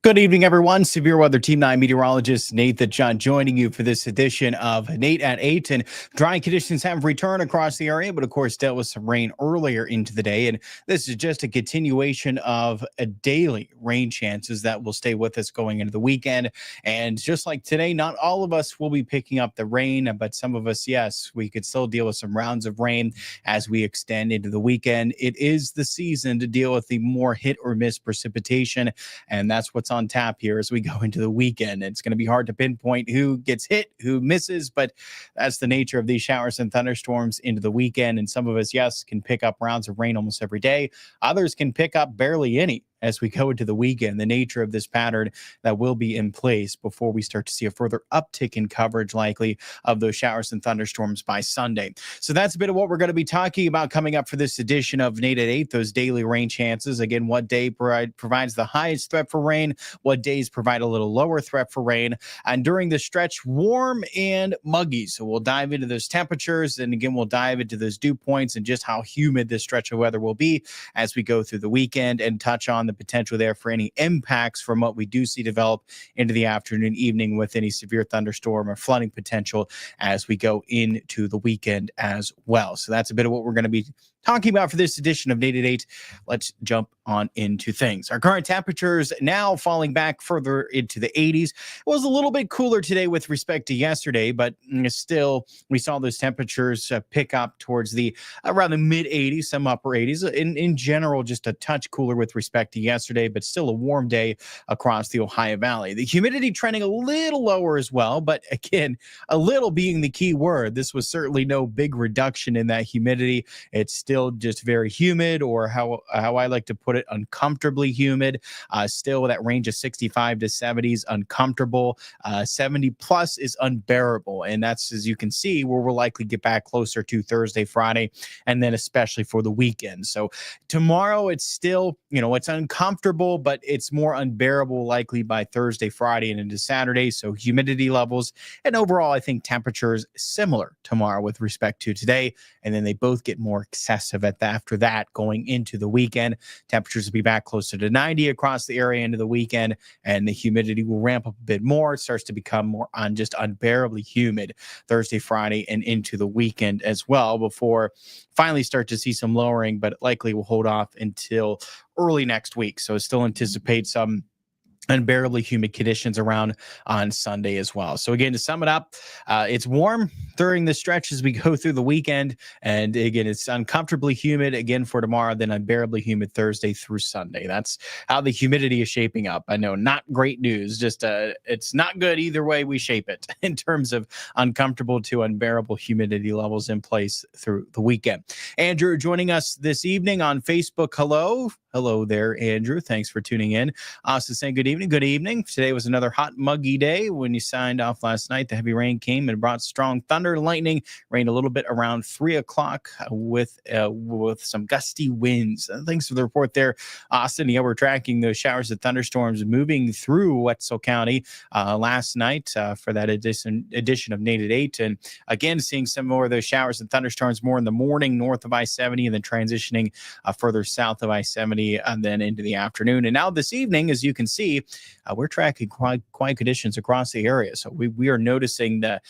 Good evening, everyone. Severe Weather Team 9 meteorologist Nathan John joining you for this edition of Nate at 8. And dry conditions have returned across the area, but of course dealt with some rain earlier into the day. And this is just a continuation of a daily rain chances that will stay with us going into the weekend. And just like today, not all of us will be picking up the rain, but some of us, yes, we could still deal with some rounds of rain as we extend into the weekend. It is the season to deal with the more hit or miss precipitation, and that's what's on tap here as we go into the weekend. It's going to be hard to pinpoint who gets hit, who misses, but that's the nature of these showers and thunderstorms into the weekend. And some of us, yes, can pick up rounds of rain almost every day. Others can pick up barely any as we go into the weekend. The nature of this pattern that will be in place before we start to see a further uptick in coverage likely of those showers and thunderstorms by Sunday. So that's a bit of what we're going to be talking about coming up for this edition of Nate at 8, those daily rain chances. Again, what day provides the highest threat for rain, what days provide a little lower threat for rain, and during the stretch, warm and muggy. So we'll dive into those temperatures, and again, we'll dive into those dew points and just how humid this stretch of weather will be as we go through the weekend, and touch on the potential there for any impacts from what we do see develop into the afternoon, evening with any severe thunderstorm or flooding potential as we go into the weekend as well. So that's a bit of what we're going to be talking about for this edition of Nate at 8. Let's jump on into things. Our current temperatures now falling back further into the 80s. It was a little bit cooler today with respect to yesterday, but still we saw those temperatures pick up towards the around the mid 80s, some upper 80s. In general, just a touch cooler with respect to yesterday, but still a warm day across the Ohio Valley. The humidity trending a little lower as well, but again, a little being the key word. This was certainly no big reduction in that humidity. It's still just very humid, or how I like to put it, uncomfortably humid. Still that range of 65 to 70s, uncomfortable. 70 plus is unbearable, and that's, as you can see, where we'll likely get back closer to Thursday, Friday, and then especially for the weekend. So tomorrow, it's still, it's uncomfortable, but it's more unbearable likely by Thursday, Friday, and into Saturday. So humidity levels and overall, I think temperatures similar tomorrow with respect to today, and then they both get more excessive after that going into the weekend. Temperatures will be back closer to 90 across the area into the weekend, and the humidity will ramp up a bit more. It starts to become more just unbearably humid Thursday, Friday, and into the weekend as well, before finally start to see some lowering, but likely will hold off until early next week. So still anticipate some unbearably humid conditions around on Sunday as well. So again, to sum it up, it's warm during the stretch as we go through the weekend. And again, it's uncomfortably humid again for tomorrow, then unbearably humid Thursday through Sunday. That's how the humidity is shaping up. I know, not great news, just it's not good either way we shape it in terms of uncomfortable to unbearable humidity levels in place through the weekend. Andrew joining us this evening on Facebook. Hello there, Andrew. Thanks for tuning in. Austin saying good evening. Good evening. Today was another hot, muggy day. When you signed off last night, the heavy rain came and brought strong thunder and lightning. Rained a little bit around 3 o'clock with some gusty winds. Thanks for the report there, Austin. Yeah, we're tracking those showers and thunderstorms moving through Wetzel County last night for that edition of Nate at 8. And again, seeing some more of those showers and thunderstorms more in the morning north of I-70, and then transitioning further south of I-70 and then into the afternoon. And now this evening, as you can see, we're tracking quiet conditions across the area. So we are noticing the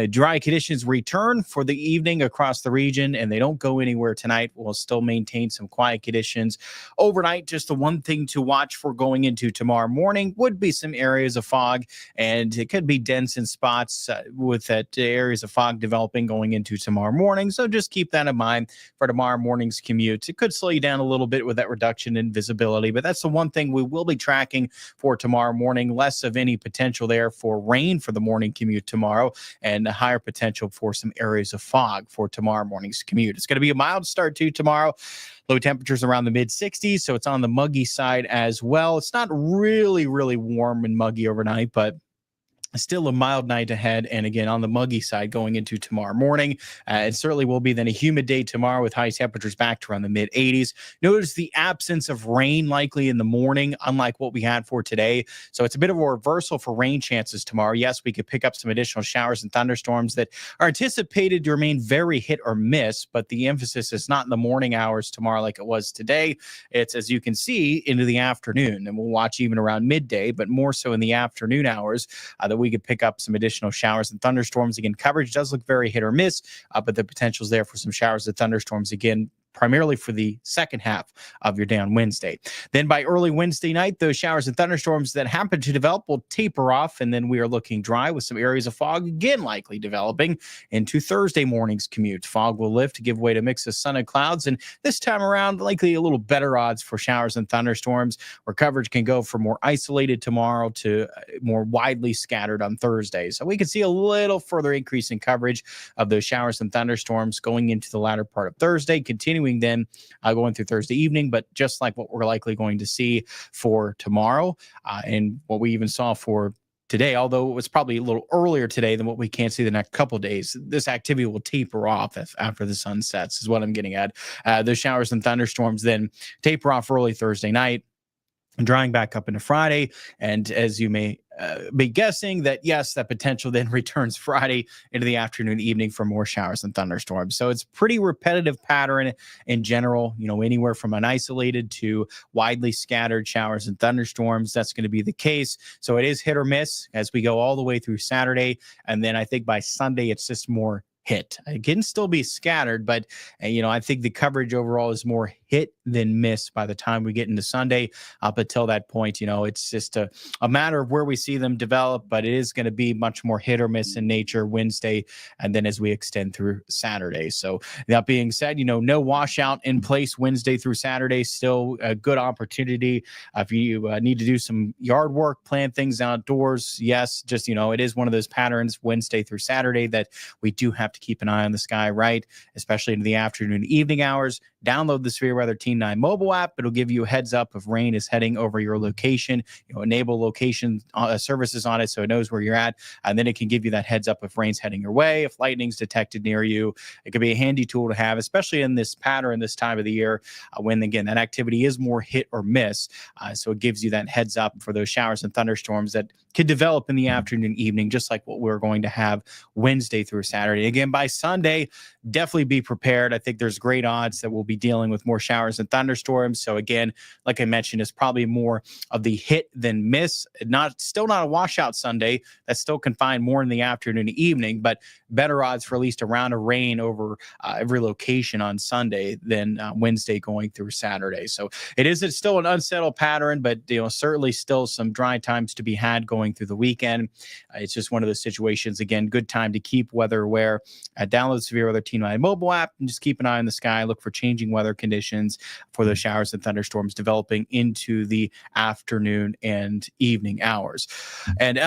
dry conditions return for the evening across the region, and they don't go anywhere tonight. We'll still maintain some quiet conditions overnight. Just the one thing to watch for going into tomorrow morning would be some areas of fog, and it could be dense in spots with that areas of fog developing going into tomorrow morning. So just keep that in mind for tomorrow morning's commute. It could slow you down a little bit with that reduction in visibility, but that's the one thing we will be tracking for tomorrow morning. Less of any potential there for rain for the morning commute tomorrow, and a higher potential for some areas of fog for tomorrow morning's commute. It's going to be a mild start to tomorrow. Low temperatures around the mid 60s, so it's on the muggy side as well. It's not really, really warm and muggy overnight, but Still a mild night ahead. And again, on the muggy side going into tomorrow morning. It certainly will be then a humid day tomorrow with high temperatures back to around the mid 80s. Notice the absence of rain likely in the morning, unlike what we had for today. So it's a bit of a reversal for rain chances tomorrow. Yes, we could pick up some additional showers and thunderstorms that are anticipated to remain very hit or miss, but the emphasis is not in the morning hours tomorrow like it was today. It's, as you can see, into the afternoon. And we'll watch even around midday, but more so in the afternoon hours that we could pick up some additional showers and thunderstorms. Again, coverage does look very hit or miss, but the potential is there for some showers and thunderstorms again, primarily for the second half of your day on Wednesday. Then by early Wednesday night, those showers and thunderstorms that happen to develop will taper off, and then we are looking dry with some areas of fog again likely developing into Thursday morning's commute. Fog will lift to give way to a mix of sun and clouds, and this time around, likely a little better odds for showers and thunderstorms, where coverage can go from more isolated tomorrow to more widely scattered on Thursday. So we can see a little further increase in coverage of those showers and thunderstorms going into the latter part of Thursday, continuing then going through Thursday evening, but just like what we're likely going to see for tomorrow and what we even saw for today, although it was probably a little earlier today than what we can't see the next couple of days. This activity will taper off after the sun sets is what I'm getting at. The showers and thunderstorms then taper off early Thursday night, drying back up into Friday. And as you may be guessing, that yes, that potential then returns Friday into the afternoon, evening for more showers and thunderstorms. So it's pretty repetitive pattern in general, anywhere from an isolated to widely scattered showers and thunderstorms. That's going to be the case. So it is hit or miss as we go all the way through Saturday. And then I think by Sunday, it's just more hit. It can still be scattered, but I think the coverage overall is more hit than miss by the time we get into Sunday. Up until that point, it's just a matter of where we see them develop, but it is going to be much more hit or miss in nature Wednesday, and then as we extend through Saturday. So that being said, no washout in place Wednesday through Saturday. Still a good opportunity if you need to do some yard work, plan things outdoors. Yes, just it is one of those patterns Wednesday through Saturday that we do have to keep an eye on the sky, right? Especially in the afternoon, evening hours. Download the Severe Weather Team 9 mobile app. It'll give you a heads up if rain is heading over your location. Enable location services on it so it knows where you're at, and then it can give you that heads up if rain's heading your way, if lightning's detected near you. It could be a handy tool to have, especially in this pattern this time of the year when, again, that activity is more hit or miss. So it gives you that heads up for those showers and thunderstorms that could develop in the afternoon, evening, just like what we're going to have Wednesday through Saturday. Again, by Sunday, definitely be prepared. I think there's great odds that we'll be dealing with more showers and thunderstorms. So again, like I mentioned, it's probably more of the hit than miss. Still not a washout Sunday. That's still confined more in the afternoon and evening, but better odds for at least a round of rain over every location on Sunday than Wednesday going through Saturday. So it's still an unsettled pattern, but certainly still some dry times to be had going through the weekend. It's just one of those situations. Again, good time to keep weather aware. Download the Severe Weather Team 9 mobile app and just keep an eye on the sky. Look for changing weather conditions for those showers and thunderstorms developing into the afternoon and evening hours. And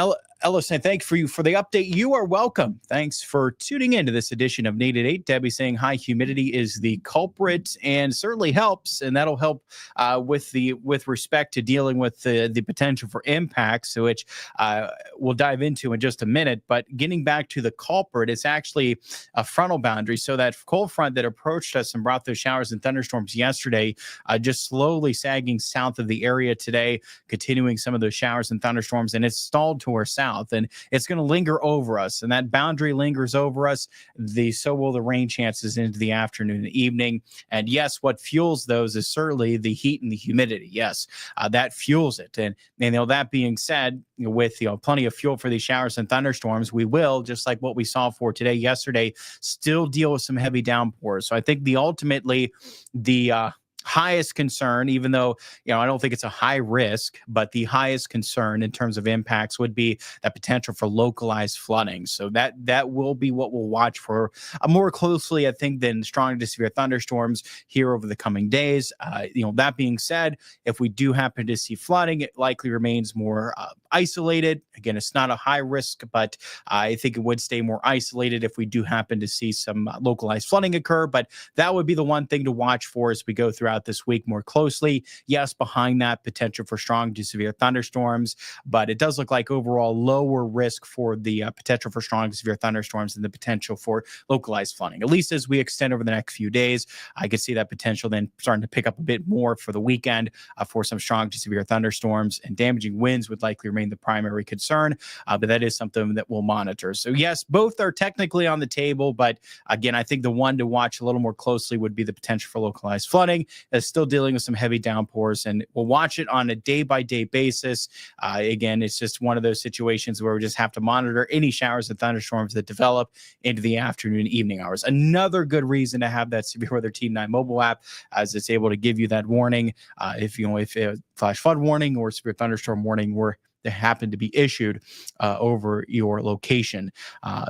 Ella saying, thank you for the update. You are welcome. Thanks for tuning in to this edition of Nate at 8. Debbie saying high humidity is the culprit and certainly helps, and that'll help with respect to dealing with the potential for impacts, which we'll dive into in just a minute. But getting back to the culprit, it's actually a frontal boundary. So that cold front that approached us and brought those showers and thunderstorms yesterday, just slowly sagging south of the area today, continuing some of those showers and thunderstorms, and it's stalled to our south. And it's going to linger over us, and that boundary lingers over us. So will the rain chances into the afternoon and evening. And yes, what fuels those is certainly the heat and the humidity. Yes, that fuels it. And that being said, with plenty of fuel for these showers and thunderstorms, we will, just like what we saw for today, yesterday, still deal with some heavy downpours. So I think ultimately the highest concern, even though I don't think it's a high risk, but the highest concern in terms of impacts would be that potential for localized flooding. So that will be what we'll watch for more closely, I think, than strong to severe thunderstorms here over the coming days. That being said, if we do happen to see flooding, it likely remains more isolated. Again, it's not a high risk, but I think it would stay more isolated if we do happen to see some localized flooding occur. But that would be the one thing to watch for as we go throughout throughout this week more closely. Yes, behind that, potential for strong to severe thunderstorms, but it does look like overall lower risk for the potential for strong to severe thunderstorms and the potential for localized flooding. At least as we extend over the next few days, I could see that potential then starting to pick up a bit more for the weekend for some strong to severe thunderstorms, and damaging winds would likely remain the primary concern, but that is something that we'll monitor. So yes, both are technically on the table, but again, I think the one to watch a little more closely would be the potential for localized flooding. It's still dealing with some heavy downpours, and we'll watch it on a day-by-day basis. Again, it's just one of those situations where we just have to monitor any showers and thunderstorms that develop into the afternoon, evening hours. Another good reason to have that Severe Weather Team 9 mobile app, as it's able to give you that warning if a flash flood warning or severe thunderstorm warning were that happen to be issued over your location.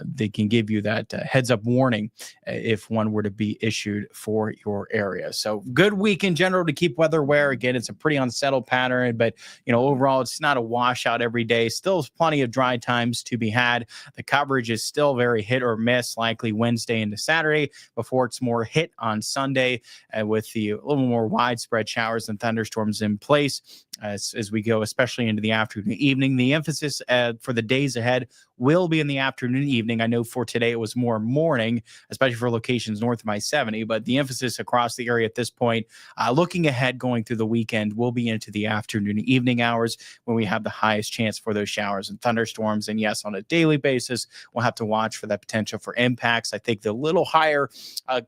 They can give you that heads up warning if one were to be issued for your area. So good week in general to keep weather aware. Again, it's a pretty unsettled pattern, but overall it's not a washout every day. Still plenty of dry times to be had. The coverage is still very hit or miss, likely Wednesday into Saturday before it's more hit on Sunday, with the a little more widespread showers and thunderstorms in place as we go, especially into the afternoon, evening. The emphasis for the days ahead will be in the afternoon, evening. I know for today it was more morning, especially for locations north of I-70, but the emphasis across the area at this point, looking ahead going through the weekend, will be into the afternoon, evening hours when we have the highest chance for those showers and thunderstorms. And yes, on a daily basis, we'll have to watch for that potential for impacts. I think the little higher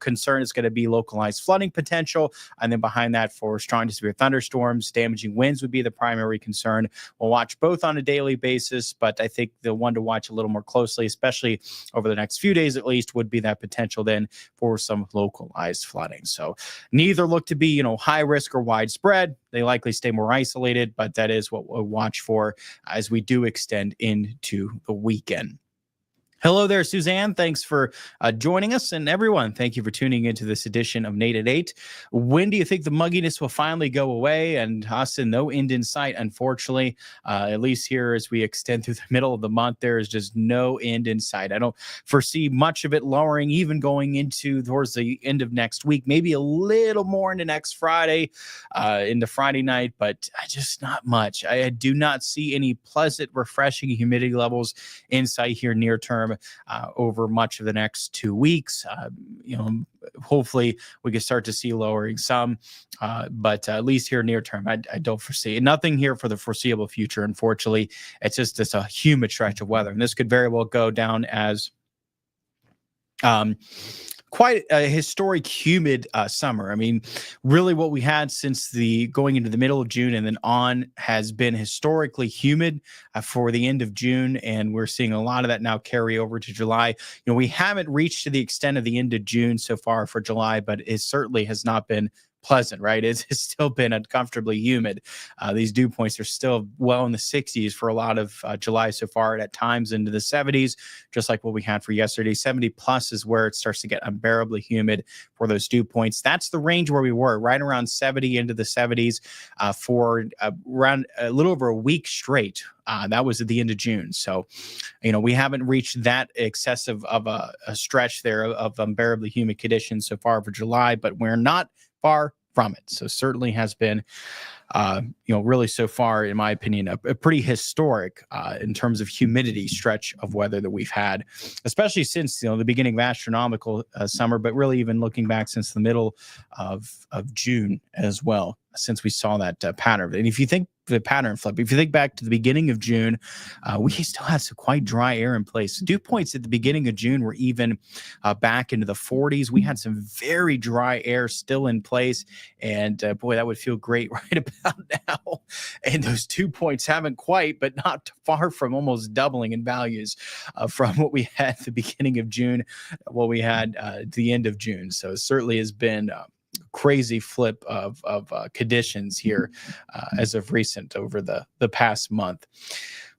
concern is going to be localized flooding potential. And then behind that, for strong to severe thunderstorms, damaging winds would be the primary concern. We'll watch both on a daily basis, but I think the one to watch a little more closely, especially over the next few days at least, would be that potential then for some localized flooding. So neither look to be, high risk or widespread. They likely stay more isolated, but that is what we'll watch for as we do extend into the weekend. Hello there, Suzanne. Thanks for joining us. And everyone, thank you for tuning into this edition of Nate at 8. When do you think the mugginess will finally go away? And Austin, no end in sight, unfortunately. At least here as we extend through the middle of the month, there is just no end in sight. I don't foresee much of it lowering, even going into towards the end of next week, maybe a little more into next Friday, into Friday night, but just not much. I do not see any pleasant, refreshing humidity levels in sight here near term. Over much of the next 2 weeks. Hopefully we can start to see lowering some, but at least here near term, I don't foresee nothing here for the foreseeable future. Unfortunately, it's just a humid stretch of weather, and this could very well go down as quite a historic humid summer. I mean, really what we had since the going into the middle of June and then on has been historically humid for the end of June. And we're seeing a lot of that now carry over to July. We haven't reached to the extent of the end of June so far for July, but it certainly has not been pleasant, right? It's still been uncomfortably humid. These dew points are still well in the 60s for a lot of July so far, and at times into the 70s, just like what we had for yesterday. 70 plus is where it starts to get unbearably humid for those dew points. That's the range where we were, right around 70 into the 70s for around a little over a week straight. That was at the end of June. So, we haven't reached that excessive of a stretch there of unbearably humid conditions so far for July, but we're not far from it. So certainly has been, really so far, in my opinion, a pretty historic in terms of humidity stretch of weather that we've had, especially since, the beginning of astronomical summer, but really even looking back since the middle of June as well, since we saw that pattern. And if you think the pattern flip, if you think back to the beginning of June, we still had some quite dry air in place. Dew points at the beginning of June were even back into the 40s. We had some very dry air still in place, and boy, that would feel great right about now. And those dew points haven't quite, but not far from almost doubling in values from what we had at the beginning of June, what we had at the end of June. So it certainly has been crazy flip of conditions here as of recent over the past month.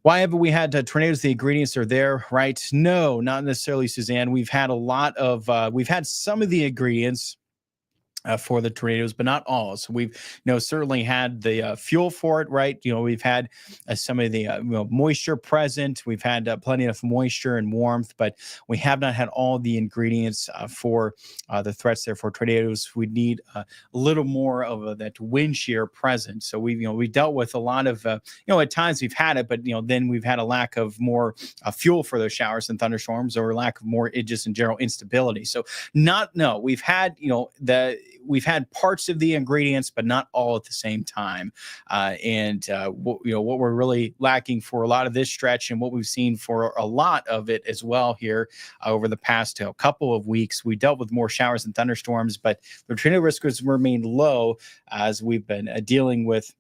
Why haven't we had tornadoes? The ingredients are there, right? No, not necessarily, Suzanne. We've had a lot of, we've had some of the ingredients for the tornadoes, but not all. So we've, certainly had the fuel for it, right? We've had some of the moisture present. We've had plenty of moisture and warmth, but we have not had all the ingredients for the threats there for tornadoes. We need a little more of that wind shear present. So we dealt with a lot of, at times we've had it, but then we've had a lack of more fuel for those showers and thunderstorms, or lack of more, just in general instability. So we've had, we've had parts of the ingredients, but not all at the same time. What we're really lacking for a lot of this stretch, and what we've seen for a lot of it as well here over the past couple of weeks, we dealt with more showers and thunderstorms, but the tornado risk has remained low as we've been dealing with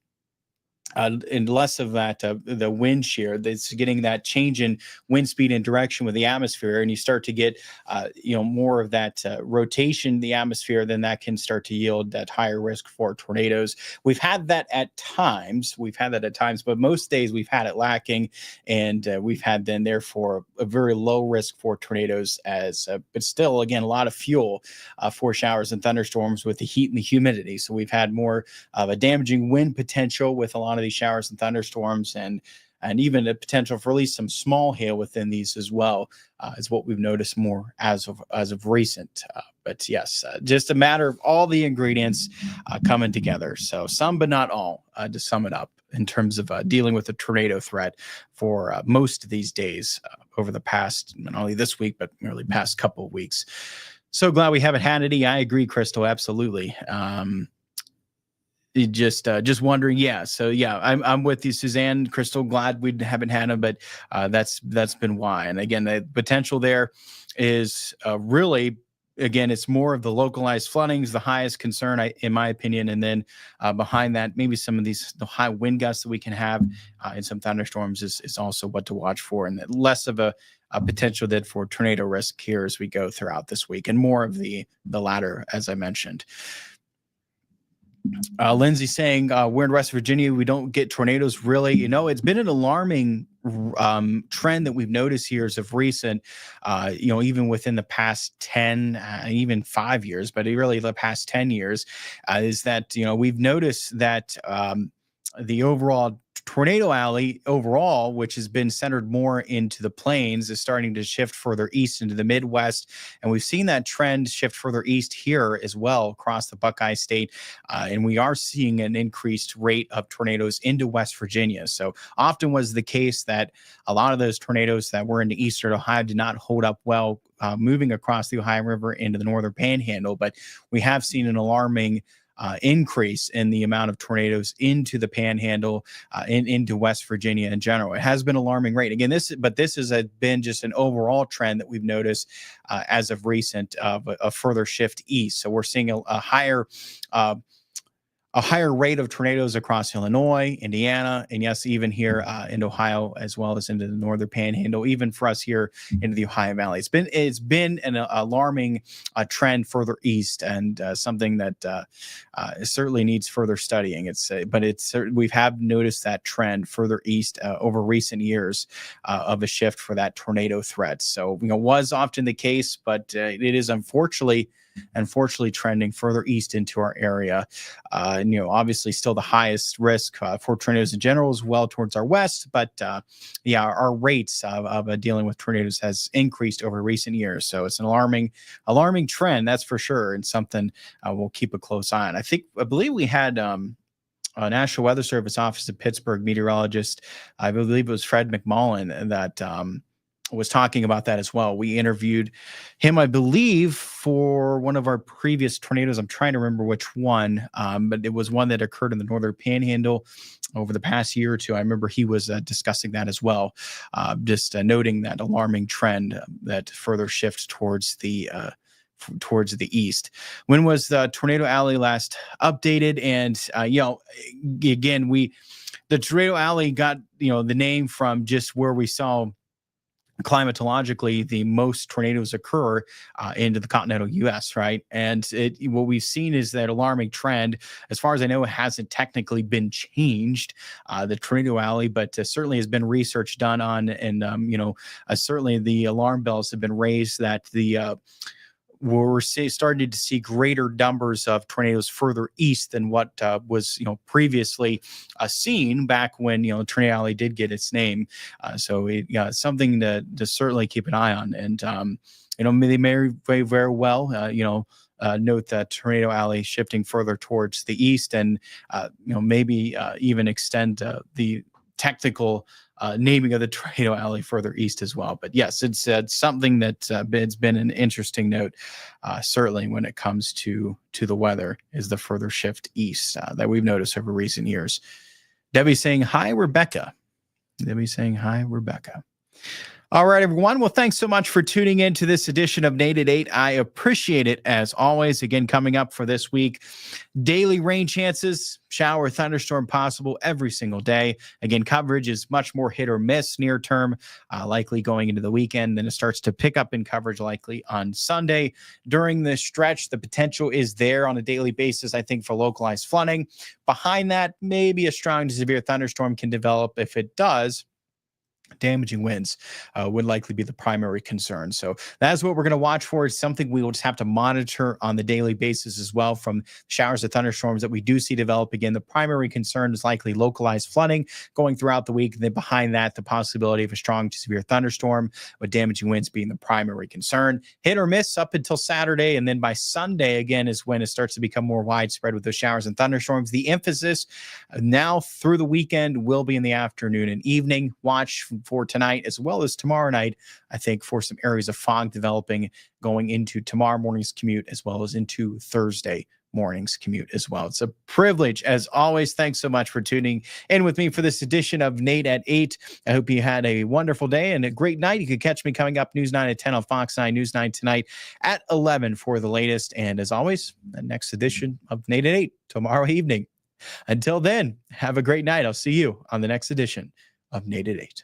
and less of that the wind shear that's getting that change in wind speed and direction with the atmosphere, and you start to get more of that rotation in the atmosphere, then that can start to yield that higher risk for tornadoes. We've had that at times, but most days we've had it lacking, and we've had then therefore a very low risk for tornadoes, but still, again, a lot of fuel for showers and thunderstorms with the heat and the humidity. So we've had more of a damaging wind potential with a lot of these showers and thunderstorms, and even the potential for at least some small hail within these as well, is what we've noticed more as of recent. But yes, just a matter of all the ingredients coming together. So some, but not all, to sum it up in terms of dealing with the tornado threat for most of these days over the past, not only this week, but really past couple of weeks. So glad we haven't had any. I agree, Crystal. Absolutely. Just wondering. Yeah. So yeah, I'm with you, Suzanne. Crystal, glad we haven't had them, but that's been why. And again, the potential there is really, again, it's more of the localized floodings, the highest concern, in my opinion. And then behind that, maybe some of the high wind gusts that we can have in some thunderstorms is also what to watch for, and less of a potential that for tornado risk here as we go throughout this week, and more of the latter, as I mentioned. Lindsay saying we're in West Virginia, we don't get tornadoes really. It's been an alarming trend that we've noticed here as of recent, even within the past 10, even 5 years, but really the past 10 years, is that, we've noticed that the overall tornado alley overall, which has been centered more into the plains, is starting to shift further east into the Midwest. And we've seen that trend shift further east here as well across the Buckeye State. And we are seeing an increased rate of tornadoes into West Virginia. So often was the case that a lot of those tornadoes that were into eastern Ohio did not hold up well moving across the Ohio River into the northern panhandle. But we have seen an alarming increase in the amount of tornadoes into the panhandle, into West Virginia in general. It has been an alarming rate. Again, this has been just an overall trend that we've noticed as of recent of a further shift east. So we're seeing a higher rate of tornadoes across Illinois, Indiana, and yes, even here in Ohio, as well as into the northern panhandle, even for us here into the Ohio Valley. It's been an alarming trend further east, and something that certainly needs further studying. We have noticed that trend further east over recent years of a shift for that tornado threat. So was often the case, but it is unfortunately trending further east into our area. Obviously still the highest risk for tornadoes in general is well towards our west, but our rates of dealing with tornadoes has increased over recent years. So it's an alarming trend, that's for sure, and something we'll keep a close eye on. I believe we had National Weather Service Office of Pittsburgh meteorologist, I believe it was Fred McMullen, that was talking about that as well. We interviewed him, I believe, for one of our previous tornadoes. I'm trying to remember which one, but it was one that occurred in the northern panhandle over the past year or two. I remember he was discussing that as well, just noting that alarming trend that further shifts towards the east. When was the tornado alley last updated? And again, the tornado alley got the name from just where we saw climatologically the most tornadoes occur into the continental U.S., right? And what we've seen is that alarming trend. As far as I know, it hasn't technically been changed, the tornado alley, but certainly has been research done on, and certainly the alarm bells have been raised that we're starting to see greater numbers of tornadoes further east than what was previously seen back when Tornado Alley did get its name. So something to certainly keep an eye on, and they may very well note that Tornado Alley shifting further towards the east, and maybe even extend the technical naming of the Tornado Alley further east as well. But yes, it's something that it's been an interesting note, certainly when it comes to the weather, is the further shift east that we've noticed over recent years. Debbie saying hi, Rebecca. Debbie saying hi, Rebecca. All right, everyone. Well, thanks so much for tuning in to this edition of Nate at 8. I appreciate it as always. Again, coming up for this week, daily rain chances, shower, thunderstorm possible every single day. Again, coverage is much more hit or miss near term, likely going into the weekend. Then it starts to pick up in coverage likely on Sunday. During this stretch, the potential is there on a daily basis, I think, for localized flooding. Behind that, maybe a strong to severe thunderstorm can develop. If it does, damaging winds would likely be the primary concern. So that's what we're going to watch for. It's something we will just have to monitor on the daily basis as well, from showers of thunderstorms that we do see develop. Again, the primary concern is likely localized flooding going throughout the week. And then behind that, the possibility of a strong to severe thunderstorm with damaging winds being the primary concern. Hit or miss up until Saturday. And then by Sunday, again, is when it starts to become more widespread with those showers and thunderstorms. The emphasis now through the weekend will be in the afternoon and evening. Watch for tonight as well as tomorrow night, I think, for some areas of fog developing going into tomorrow morning's commute as well as into Thursday morning's commute as well. It's a privilege as always. Thanks so much for tuning in with me for this edition of Nate at 8. I hope you had a wonderful day and a great night. You can catch me coming up News 9 at 10 on Fox 9, News 9 tonight at 11 for the latest. And as always, the next edition of Nate at 8 tomorrow evening. Until then, have a great night. I'll see you on the next edition of Nate at 8.